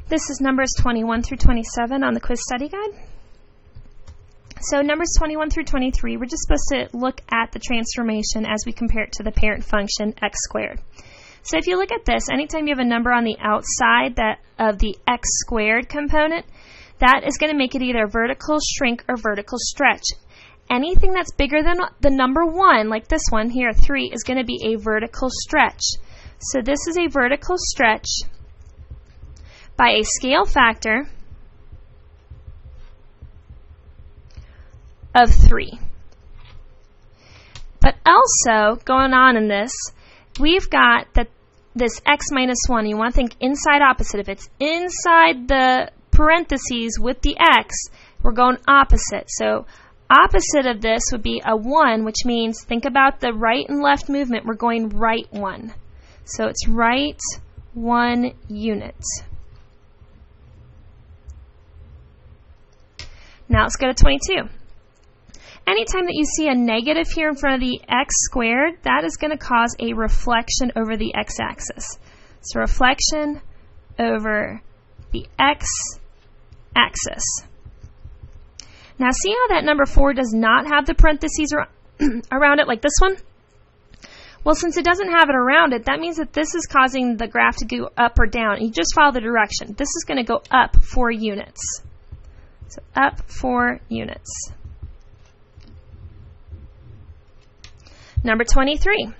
This is numbers 21 through 27 on the quiz study guide. So numbers 21 through 23, we're just supposed to look at the transformation as we compare it to the parent function x squared. So if you look at this, anytime you have a number on the outside of the x squared component, that is going to make it either vertical shrink or vertical stretch. Anything that's bigger than the number 1, like this one here, 3, is going to be a vertical stretch. So this is a vertical stretch by a scale factor of 3. But also, going on in this, we've got that this x minus 1. You want to think inside opposite. If it's inside the parentheses with the x, we're going opposite. So opposite of this would be a 1, which means think about the right and left movement. We're going right 1. So it's right 1 unit. Now let's go to 22. Anytime that you see a negative here in front of the x squared, that is going to cause a reflection over the x-axis. So reflection over the x-axis. Now see how that number 4 does not have the parentheses around it like this one? Well, since it doesn't have it around it, that means that this is causing the graph to go up or down. You just follow the direction. This is going to go up 4 units. So up 4 units. Number 23.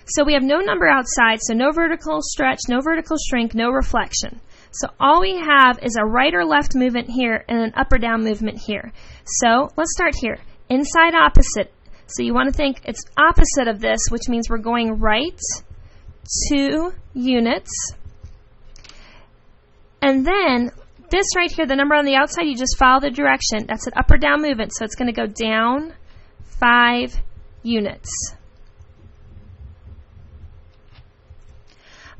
So we have no number outside, so no vertical stretch, no vertical shrink, no reflection. So all we have is a right or left movement here and an up or down movement here. So let's start here. Inside opposite. So you want to think it's opposite of this, which means we're going right 2 units. And then this right here, the number on the outside, you just follow the direction. That's an up or down movement, so it's going to go down 5 units.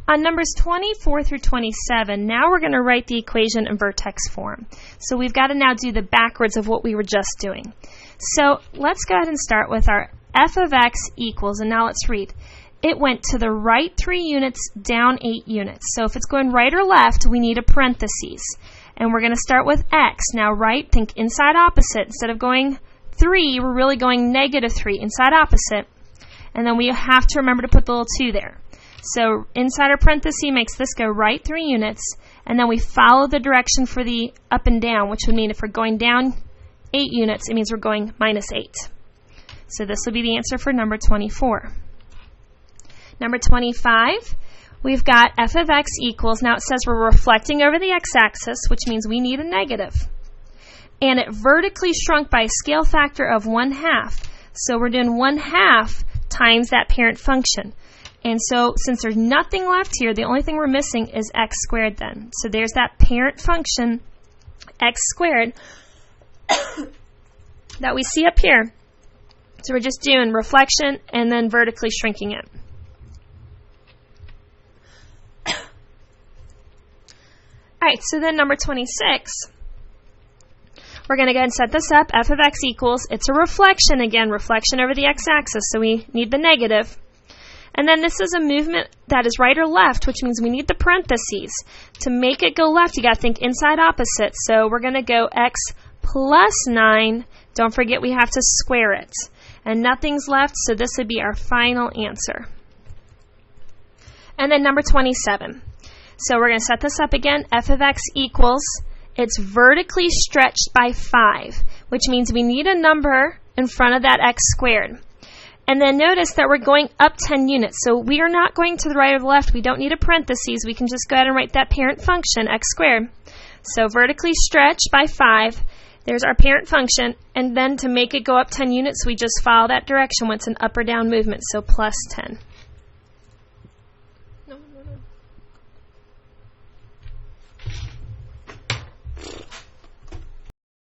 On numbers 24 through 27, now we're going to write the equation in vertex form. So we've got to now do the backwards of what we were just doing. So let's go ahead and start with our f of x equals, and now let's read. It went to the right 3 units, down 8 units. So if it's going right or left, we need a parentheses. And we're going to start with x. Now right, think inside opposite. Instead of going 3, we're really going negative 3, inside opposite. And then we have to remember to put the little 2 there. So inside our parenthesis makes this go right 3 units, and then we follow the direction for the up and down, which would mean if we're going down 8 units, it means we're going minus 8. So this will be the answer for number 24. Number 25, we've got f of x equals, now it says we're reflecting over the x-axis, which means we need a negative. And it vertically shrunk by a scale factor of 1/2. So we're doing 1/2 times that parent function. And so since there's nothing left here, the only thing we're missing is x squared then. So there's that parent function, x squared, that we see up here. So we're just doing reflection and then vertically shrinking it. All right, so then number 26. We're going to go ahead and set this up. F of x equals, it's a reflection again, reflection over the x-axis, so we need the negative. And then this is a movement that is right or left, which means we need the parentheses. To make it go left, you got to think inside opposite. So we're going to go x plus 9. Don't forget we have to square it. And nothing's left, so this would be our final answer. And then number 27. So we're going to set this up again. F of x equals, it's vertically stretched by 5, which means we need a number in front of that x squared. And then notice that we're going up 10 units. So we are not going to the right or the left. We don't need a parentheses. We can just go ahead and write that parent function, x squared. So vertically stretched by 5. There's our parent function. And then to make it go up 10 units, we just follow that direction when it's an up or down movement. So plus 10.